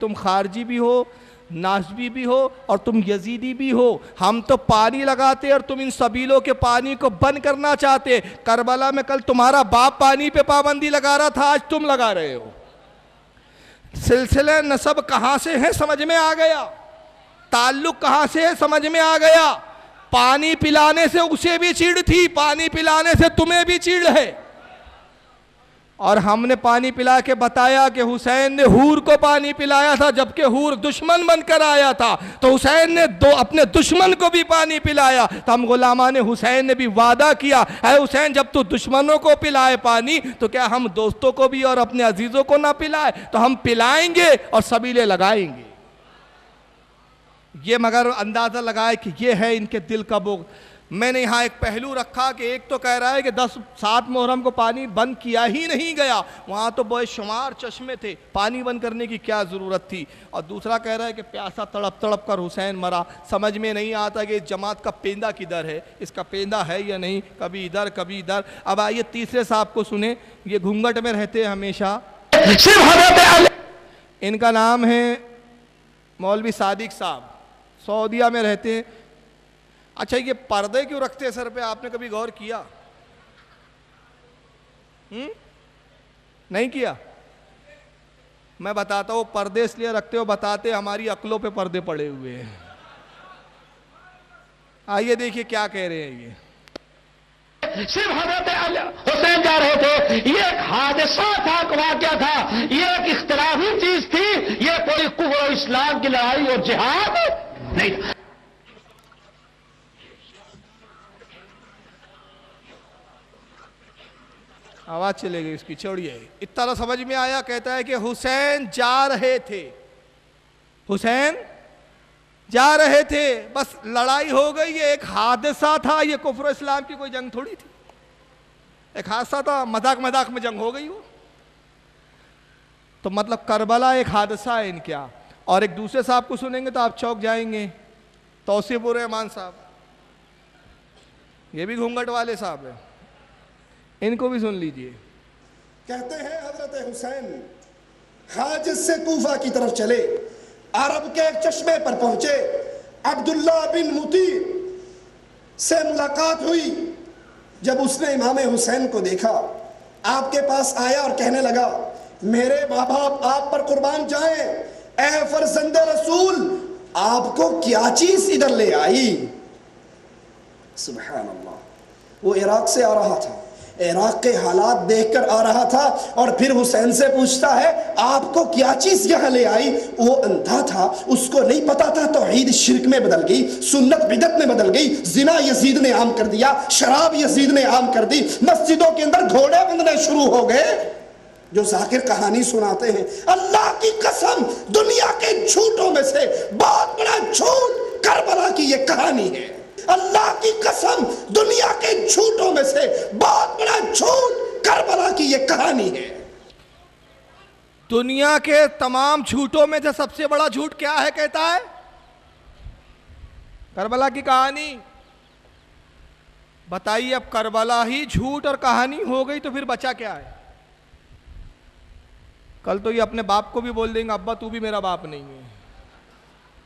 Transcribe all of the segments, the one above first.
तुम खारजी भी हो, नासबी भी हो और तुम यजीदी भी हो। हम तो पानी लगाते और तुम इन सबीलों के पानी को बंद करना चाहते। करबला में कल तुम्हारा बाप पानी पे पाबंदी लगा रहा था, आज तुम लगा रहे हो। सिलसिले नसब कहां से है समझ में आ गया, ताल्लुक कहां से है समझ में आ गया। पानी पिलाने से उसे भी चिढ़ थी, पानी पिलाने से तुम्हें भी चिढ़ है। और हमने पानी पिला के बताया कि हुसैन ने हूर को पानी पिलाया था, जबकि हूर दुश्मन बनकर आया था, तो हुसैन ने अपने दुश्मन को भी पानी पिलाया। तो हम गुलामान हुसैन ने भी वादा किया, है हुसैन जब तू दुश्मनों को पिलाए पानी, तो क्या हम दोस्तों को भी और अपने अजीजों को ना पिलाए? तो हम पिलाएंगे और सबीले लगाएंगे। ये मगर अंदाजा लगाए कि ये है इनके दिल का बुग़्ज़। मैंने यहाँ एक पहलू रखा कि एक तो कह रहा है कि 7 मुहर्रम को पानी बंद किया ही नहीं गया, वहाँ तो बेशुमार चश्मे थे, पानी बंद करने की क्या ज़रूरत थी। और दूसरा कह रहा है कि प्यासा तड़प तड़प कर हुसैन मरा। समझ में नहीं आता कि इस जमात का पेंदा किधर है, इसका पेंदा है या नहीं, कभी इधर कभी इधर। अब आइए तीसरे साहब को सुने, ये घूंघट में रहते हैं हमेशा, इनका नाम है मौलवी सादिक साहब, सऊदीया में रहते हैं। अच्छा, ये पर्दे क्यों रखते हैं सर पे, आपने कभी गौर किया? नहीं किया? मैं बताता हूँ पर्दे इसलिए रखते हो, बताते हमारी अक्लों पे पर्दे पड़े हुए हैं। आइए देखिए क्या कह रहे हैं ये। सिर्फ हजरत हुसैन जा रहे थे, ये एक हादसा था, वाक़या था, ये एक इख्तिलाफी चीज थी, ये कोई कुफ्र और इस्लाम की लड़ाई और जिहाद नहीं था। आवाज चले गई इसकी, छोड़िए। इतना समझ में आया। कहता है कि हुसैन जा रहे थे, हुसैन जा रहे थे, बस लड़ाई हो गई, ये एक हादसा था, ये कुफ्र इस्लाम की कोई जंग थोड़ी थी, एक हादसा था, मजाक मजाक में जंग हो गई वो। तो मतलब करबला एक हादसा है इनका। और एक दूसरे साहब को सुनेंगे तो आप चौंक जाएंगे, तौसीफुर रहमान साहब, ये भी घूंघट वाले साहब है, इनको भी सुन लीजिए। कहते हैं हजरत हुसैन हाजिज से कूफा की तरफ चले, अरब के एक चश्मे पर पहुंचे, अब्दुल्ला बिन मुती से मुलाकात हुई। जब उसने इमाम हुसैन को देखा, आपके पास आया और कहने लगा, मेरे माँ बाप आप पर कुर्बान जाएं, ए फर्जंदे रसूल, आपको क्या चीज इधर ले आई? सुभान अल्लाह। वो इराक से आ रहा था, इराक के हालात देखकर आ रहा था, और फिर हुसैन से पूछता है आपको क्या चीज यहां ले आई? वो अंधा था, उसको नहीं पता था तौहीद शिर्क में बदल गई, सुन्नत बिदअत में बदल गई, जिना यजीद ने आम कर दिया, शराब यजीद ने आम कर दी, मस्जिदों के अंदर घोड़े बंधने शुरू हो गए। जो जाकिर कहानी सुनाते हैं, अल्लाह की कसम दुनिया के झूठों में से बहुत बड़ा झूठ करबला की ये कहानी है। अल्लाह की कसम दुनिया के झूठों में से बहुत बड़ा झूठ करबला की ये कहानी है। दुनिया के तमाम झूठों में से सबसे बड़ा झूठ क्या है? कहता है करबला की कहानी। बताइए, अब करबला ही झूठ और कहानी हो गई तो फिर बचा क्या है? कल तो ये अपने बाप को भी बोल देंगे, अब्बा तू भी मेरा बाप नहीं है।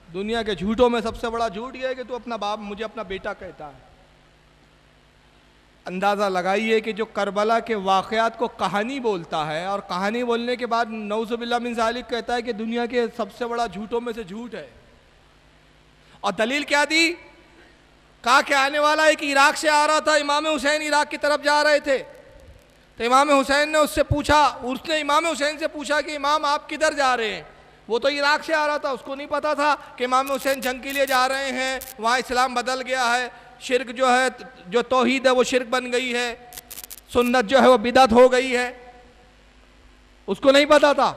दुनिया के झूठों में सबसे बड़ा झूठ यह है कि तू अपना बाप, मुझे अपना बेटा कहता है। अंदाज़ा लगाइए कि जो करबला के वाक़यात को कहानी बोलता है और कहानी बोलने के बाद नऊज़ुबिल्लाह मिन ज़ालिक कहता है कि दुनिया के सबसे बड़ा झूठों में से झूठ है। और दलील क्या दी? कहा कि आने वाला है कि इराक से आ रहा था, इमाम हुसैन इराक की तरफ जा रहे थे, तो इमाम हुसैन ने उससे पूछा, उसने इमाम हुसैन से पूछा कि इमाम आप किधर जा रहे हैं? वो तो इराक से आ रहा था, उसको नहीं पता था कि इमाम हुसैन जंग के लिए जा रहे हैं, वहाँ इस्लाम बदल गया है, शिर्क जो है, जो तौहीद है वो शिर्क बन गई है, सुन्नत जो है वो बिदअत हो गई है, उसको नहीं पता था।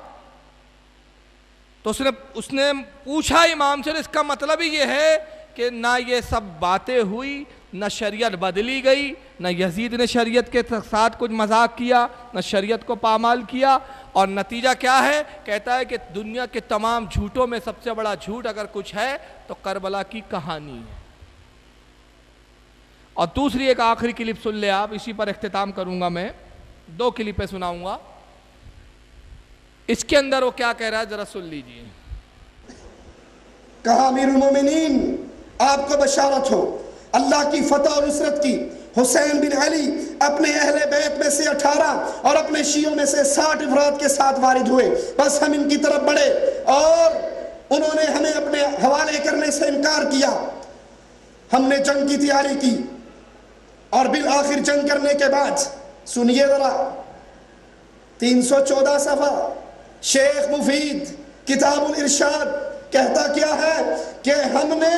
तो उसने पूछा इमाम से, इसका मतलब ही ये है कि ना ये सब बातें हुई, न शरीयत बदली गई, न यजीद ने शरीयत के साथ कुछ मजाक किया, न शरीयत को पामाल किया, और नतीजा क्या है? कहता है कि दुनिया के तमाम झूठों में सबसे बड़ा झूठ अगर कुछ है तो करबला की कहानी है। और दूसरी एक आखिरी क्लिप सुन ले आप, इसी पर इख्तिताम करूंगा मैं, 2 क्लिपें सुनाऊंगा। इसके अंदर वो क्या कह रहा है जरा सुन लीजिए। कहा अमीरुल मोमिनीन आपको बशारत हो अल्लाह की फतह और नुसरत की। हुसैन बिन अली अपने अहले बैत में से 18 और अपने शियों में से 60 अफराद के साथ वारिद हुए। बस हम इनकी तरफ बढ़े और उन्होंने हमें अपने हवाले करने से इनकार किया। हमने जंग की तैयारी की और बिल आखिर जंग करने के बाद सुनिए जरा 314 सफ़ा शेख मुफीद किताबुल इरशाद कहता क्या है कि हमने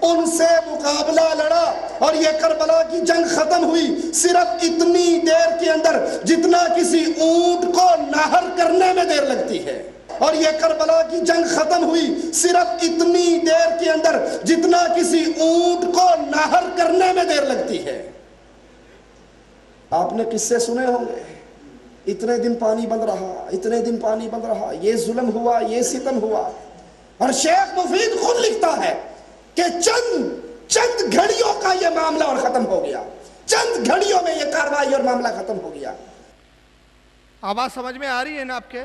उनसे मुकाबला लड़ा और ये करबला की जंग खत्म हुई सिर्फ इतनी देर के अंदर जितना किसी ऊंट को नहर करने में देर लगती है। और ये करबला की जंग खत्म हुई सिर्फ इतनी देर के अंदर जितना किसी ऊंट को नहर करने में देर लगती है। आपने किस्से सुने होंगे, इतने दिन पानी बंद रहा, इतने दिन पानी बंद रहा, ये जुल्म हुआ, ये सितम हुआ। और शेख मुफीद खुद लिखता है कि चंद घड़ियों का ये मामला और खत्म हो गया, चंद घड़ियों में ये कार्रवाई और मामला खत्म हो गया। आवाज़ समझ में आ रही है ना आपके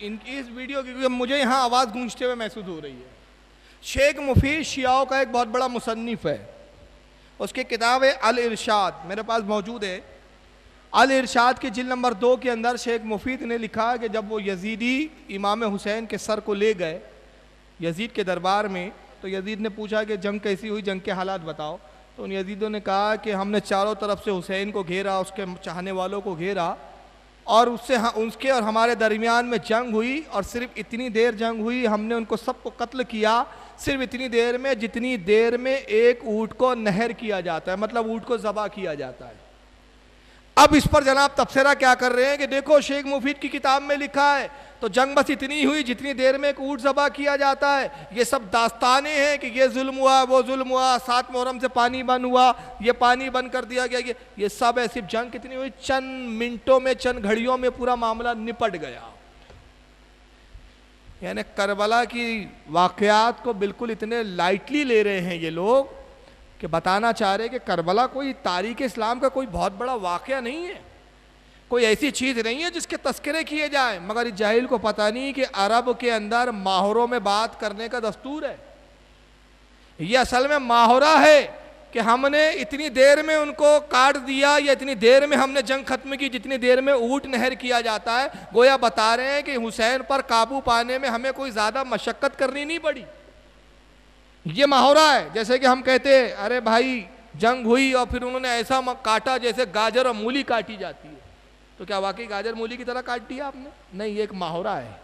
इनकी इस वीडियो की? मुझे यहाँ आवाज़ गूंजते हुए महसूस हो रही है। शेख मुफीद शियाओं का एक बहुत बड़ा मुसन्निफ है, उसकी किताब है अल इरशाद, मेरे पास मौजूद है। अल इरशाद के जिल्द नंबर 2 के अंदर शेख मुफीद ने लिखा कि जब वो यजीदी इमाम हुसैन के सर को ले गए यजीद के दरबार में, तो यजीद ने पूछा कि जंग कैसी हुई, जंग के हालात बताओ। तो उन यजीदों ने कहा कि हमने चारों तरफ से हुसैन को घेरा, उसके चाहने वालों को घेरा और उसके और हमारे दरमियान में जंग हुई और सिर्फ इतनी देर जंग हुई, हमने उनको सबको कत्ल किया सिर्फ इतनी देर में जितनी देर में एक ऊँट को नहर किया जाता है, मतलब ऊँट को ज़बा किया जाता है। अब इस पर जनाब तबसरा क्या कर रहे हैं कि देखो शेख मुफीद की किताब में लिखा है तो जंग बस इतनी हुई जितनी देर में एक ऊँट ज़बा किया जाता है। ये सब दास्तानें हैं कि ये जुल्म हुआ, वो जुल्म हुआ, 7 मुहर्रम से पानी बंद हुआ, ये पानी बंद कर दिया गया, ये सब है। सिर्फ जंग कितनी हुई, चंद मिनटों में, चंद घड़ियों में पूरा मामला निपट गया। यानी करबला की वाक़यात को बिल्कुल इतने लाइटली ले रहे हैं ये लोग कि बताना चाह रहे हैं कि करबला कोई तारीख़ इस्लाम का कोई बहुत बड़ा वाक़या नहीं है, कोई ऐसी चीज़ नहीं है जिसके तस्करे किए जाएं। मगर इस जाहिल को पता नहीं कि अरब के अंदर माहौरों में बात करने का दस्तूर है। ये असल में माहौरा है कि हमने इतनी देर में उनको काट दिया या इतनी देर में हमने जंग खत्म की जितनी देर में ऊँट नहर किया जाता है। गोया बता रहे हैं कि हुसैन पर काबू पाने में हमें कोई ज़्यादा मशक्क़त करनी नहीं पड़ी। ये माहौरा है। जैसे कि हम कहते हैं अरे भाई जंग हुई और फिर उन्होंने ऐसा काटा जैसे गाजर और मूली काटी जाती है, तो क्या वाकई गाजर मूली की तरह काट दिया आपने? नहीं, ये एक माहौरा है।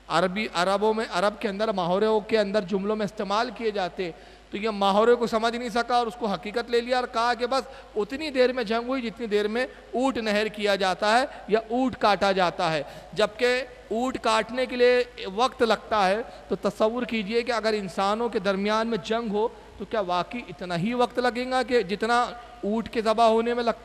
अरबों में, अरब के अंदर माहौरों के अंदर जुमलों में इस्तेमाल किए जाते, तो ये माहौरे को समझ नहीं सका और उसको हकीकत ले लिया और कहा कि बस उतनी देर में जंग हुई जितनी देर में ऊँट नहर किया जाता है या ऊँट काटा जाता है। जबकि ऊँट काटने के लिए वक्त लगता है, तो तसव्वुर कीजिए कि अगर इंसानों के दरमियान में जंग हो तो क्या वाकई इतना ही वक्त लगेगा कि जितना ऊँट के ज़बा होने में